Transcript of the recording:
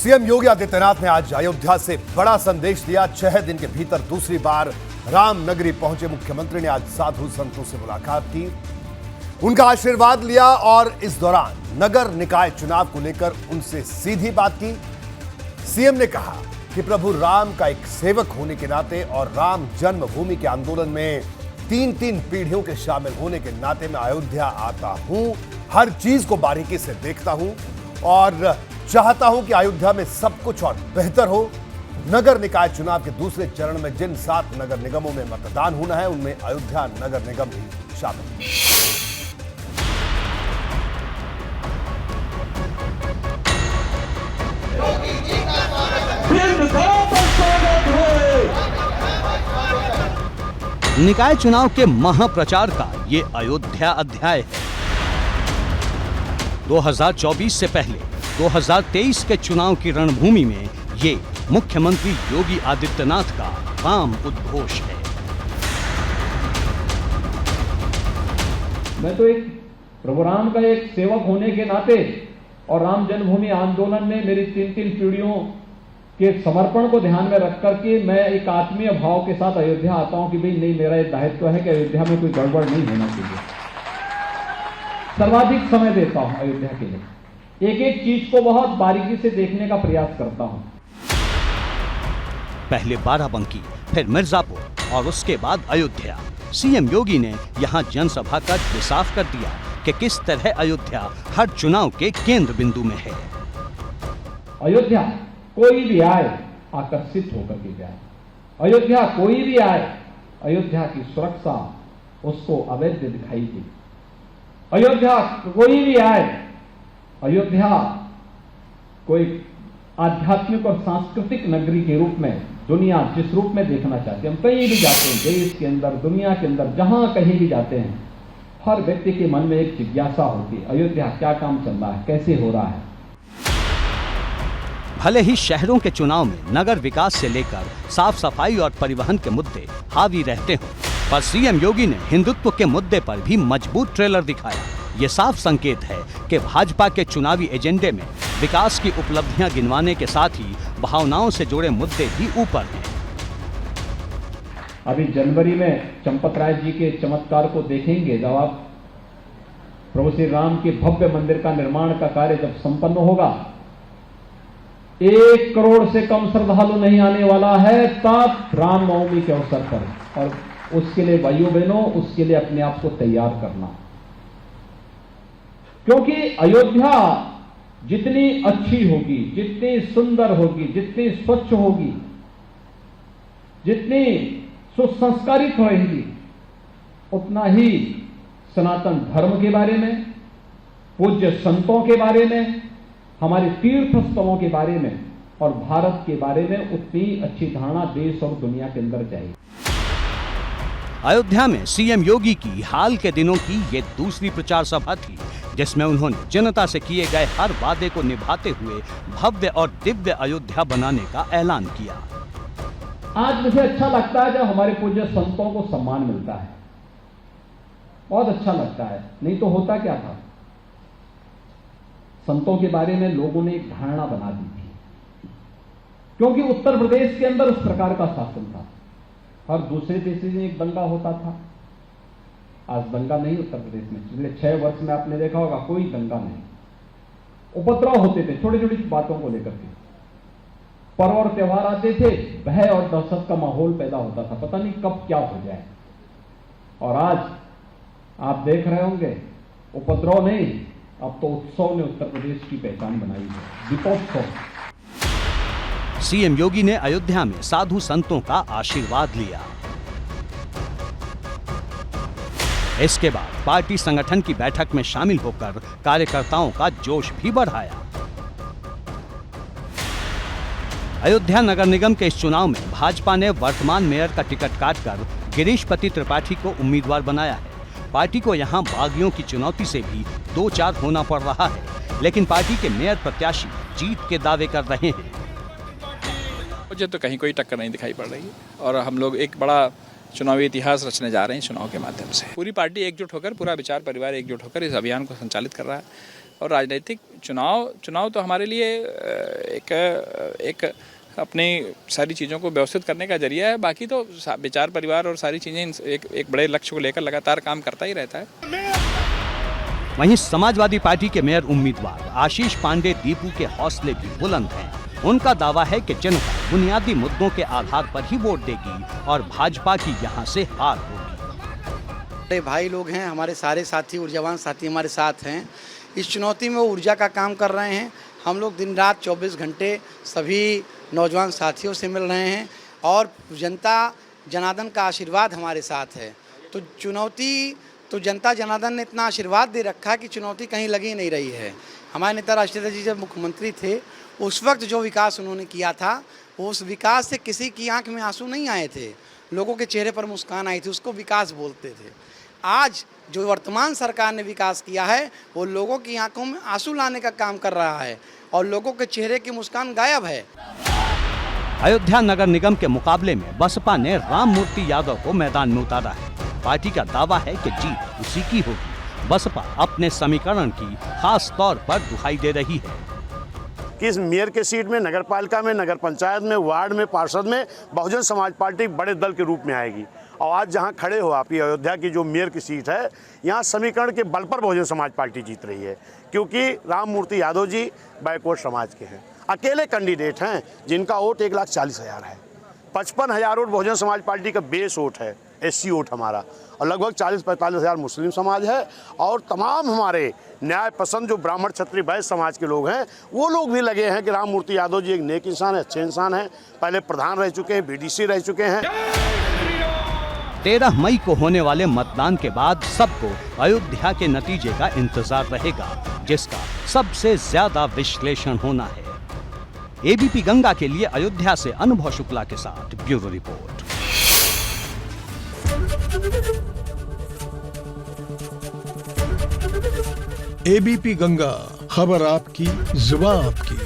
CM Yogi Adityanath ने आज अयोध्या से बड़ा संदेश दिया। 6 दिन के भीतर दूसरी बार राम नगरी पहुंचे मुख्यमंत्री ने आज साधु संतों से मुलाकात की, उनका आशीर्वाद लिया और इस दौरान नगर निकाय चुनाव को लेकर उनसे सीधी बात की। सीएम ने कहा कि प्रभु राम का एक सेवक होने के नाते और राम जन्मभूमि के आंदोलन में 3-3 पीढ़ियों के शामिल होने के नाते मैं अयोध्या आता हूं, हर चीज को बारीकी से देखता हूं और चाहता हूं कि अयोध्या में सब कुछ और बेहतर हो। नगर निकाय चुनाव के दूसरे चरण में जिन 7 नगर निगमों में मतदान होना है उनमें अयोध्या नगर निगम भी शामिल है। निकाय चुनाव के महाप्रचार का ये अयोध्या अध्याय है। 2024 से पहले 2023 के चुनाव की रणभूमि में ये मुख्यमंत्री योगी आदित्यनाथ का राम उद्घोष है। मैं तो एक प्रभु राम का एक सेवक होने के नाते और राम जन्मभूमि आंदोलन में मेरी 3-3 पीढ़ियों के समर्पण को ध्यान में रख करके मैं एक आत्मीय भाव के साथ अयोध्या आता हूं कि भाई नहीं, मेरा एक दायित्व है कि अयोध्या में कोई गड़बड़ नहीं होना चाहिए। सर्वाधिक समय देता हूं अयोध्या के लिए, एक एक चीज को बहुत बारीकी से देखने का प्रयास करता हूं। पहले बाराबंकी, फिर मिर्जापुर और उसके बाद अयोध्या। सीएम योगी ने यहां जनसभा का साफ कर दिया कि किस तरह अयोध्या हर चुनाव के केंद्र बिंदु में है। अयोध्या कोई भी आए आकर्षित होकर के जाए, अयोध्या कोई भी आए अयोध्या की सुरक्षा उसको अवैध दिखाई दी। अयोध्या कोई भी आए, अयोध्या कोई आध्यात्मिक और सांस्कृतिक नगरी के रूप में दुनिया जिस रूप में देखना चाहती है, हम कहीं भी जाते हैं, देश के अंदर, दुनिया के अंदर, जहां कहीं भी जाते हैं, हर व्यक्ति के मन में एक जिज्ञासा होती है, अयोध्या क्या काम चल रहा है, कैसे हो रहा है। भले ही शहरों के चुनाव में नगर विकास से लेकर साफ सफाई और परिवहन के मुद्दे हावी रहते हों, पर सीएम योगी ने हिंदुत्व के मुद्दे पर भी मजबूत ट्रेलर दिखाया। ये साफ संकेत है कि भाजपा के चुनावी एजेंडे में विकास की उपलब्धियां गिनवाने के साथ ही भावनाओं से जुड़े मुद्दे भी ऊपर हैं। अभी जनवरी में चंपत राय जी के चमत्कार को देखेंगे, जब आप प्रभु श्री राम के भव्य मंदिर का निर्माण का कार्य जब संपन्न होगा, 1 करोड़ से कम श्रद्धालु नहीं आने वाला है तब रामनवमी के अवसर पर, और उसके लिए भाइयों बहनों, उसके लिए अपने आप को तैयार करना, क्योंकि अयोध्या जितनी अच्छी होगी, जितनी सुंदर होगी, जितनी स्वच्छ होगी, जितनी सुसंस्कारित रहेगी, उतना ही सनातन धर्म के बारे में, पूज्य संतों के बारे में, हमारे तीर्थ स्थलों के बारे में और भारत के बारे में उतनी अच्छी धारणा देश और दुनिया के अंदर जाएगी। अयोध्या में सीएम योगी की हाल के दिनों की ये दूसरी प्रचार सभा थी, जिसमें उन्होंने जनता से किए गए हर वादे को निभाते हुए भव्य और दिव्य अयोध्या बनाने का ऐलान किया। आज मुझे अच्छा लगता है जब हमारे पूज्य संतों को सम्मान मिलता है, बहुत अच्छा लगता है। नहीं तो होता क्या था, संतों के बारे में लोगों ने एक धारणा बना दी थी, क्योंकि उत्तर प्रदेश के अंदर उस प्रकार का शासन था। हर दूसरे देश में एक दंगा होता था, आज दंगा नहीं उत्तर प्रदेश में। पिछले 6 वर्ष में आपने देखा होगा कोई दंगा नहीं, उपद्रव होते थे छोटी छोटी बातों को लेकर के। पर्व और त्योहार आते थे, भय और दहशत का माहौल पैदा होता था, पता नहीं कब क्या हो जाए। और आज आप देख रहे होंगे, उपद्रव नहीं, अब तो उत्सव ने उत्तर प्रदेश की पहचान बनाई है, दीपोत्सव। सीएम योगी ने अयोध्या में साधु संतों का आशीर्वाद लिया। इसके बाद पार्टी संगठन की बैठक में शामिल होकर कार्यकर्ताओं का जोश भी बढ़ाया। अयोध्या नगर निगम के इस चुनाव में भाजपा ने वर्तमान मेयर का टिकट काटकर गिरीशपति त्रिपाठी को उम्मीदवार बनाया है। पार्टी को यहां बागियों की चुनौती से भी 2-4 होना पड़ रहा है, लेकिन पार्टी के मेयर प्रत्याशी जीत के दावे कर रहे हैं। मुझे तो कहीं कोई टक्कर नहीं दिखाई पड़ रही है और हम लोग एक बड़ा चुनावी इतिहास रचने जा रहे हैं चुनाव के माध्यम से। पूरी पार्टी एकजुट होकर, पूरा विचार परिवार एकजुट होकर इस अभियान को संचालित कर रहा है। और राजनीतिक चुनाव तो हमारे लिए एक अपनी सारी चीज़ों को व्यवस्थित करने का जरिया है। बाकी तो विचार परिवार और सारी चीज़ें एक बड़े लक्ष्य को लेकर लगातार काम करता ही रहता है। वहीं समाजवादी पार्टी के मेयर उम्मीदवार आशीष पांडे दीपू के हौसले भी बुलंद हैं। उनका दावा है कि जनता बुनियादी मुद्दों के आधार पर ही वोट देगी और भाजपा की यहां से हार होगी। बड़े भाई लोग हैं, हमारे सारे साथी ऊर्जावान साथी हमारे साथ हैं। इस चुनौती में वो ऊर्जा का काम कर रहे हैं। हम लोग दिन रात 24 घंटे सभी नौजवान साथियों से मिल रहे हैं और जनता जनार्दन का आशीर्वाद हमारे साथ है। तो चुनौती तो जनता जनार्दन ने इतना आशीर्वाद दे रखा कि चुनौती कहीं लगी नहीं रही है। हमारे नेता राष्ट्रीय जी जब मुख्यमंत्री थे उस वक्त जो विकास उन्होंने किया था उस विकास से किसी की आंख में आंसू नहीं आए थे, लोगों के चेहरे पर मुस्कान आई थी, उसको विकास बोलते थे। आज जो वर्तमान सरकार ने विकास किया है वो लोगों की आंखों में आंसू लाने का काम कर रहा है और लोगों के चेहरे की मुस्कान गायब है। अयोध्या नगर निगम के मुकाबले में बसपा ने राम मूर्ति यादव को मैदान में उतारा है। पार्टी का दावा है कि जीत उसी की होगी। बसपा अपने समीकरण की खास तौर पर दुहाई दे रही है कि इस मेयर के सीट में, नगर पालिका में, नगर पंचायत में, वार्ड में, पार्षद में बहुजन समाज पार्टी बड़े दल के रूप में आएगी। और आज जहां खड़े हो आप, ये अयोध्या की जो मेयर की सीट है, यहाँ समीकरण के बल पर बहुजन समाज पार्टी जीत रही है, क्योंकि राम मूर्ति यादव जी बैकवर्ड समाज के हैं, अकेले कैंडिडेट हैं जिनका वोट 1,40,000 है। 55,000 वोट बहुजन समाज पार्टी का बेस वोट है, SC वोट हमारा, और लगभग 40-45 हज़ार मुस्लिम समाज है। और तमाम हमारे न्याय पसंद जो ब्राह्मण क्षत्रिय वैश्य समाज के लोग हैं वो लोग भी लगे हैं कि राम मूर्ति यादव जी एक नेक इंसान है, अच्छे इंसान हैं, पहले प्रधान रह चुके हैं, BDC रह चुके हैं। 13 मई को होने वाले मतदान के बाद सबको अयोध्या के नतीजे का इंतजार रहेगा, जिसका सबसे ज्यादा विश्लेषण होना है। ABP गंगा के लिए अयोध्या से अनुभव शुक्ला के साथ ब्यूरो रिपोर्ट। ABP गंगा, खबर आपकी, जुबान आपकी।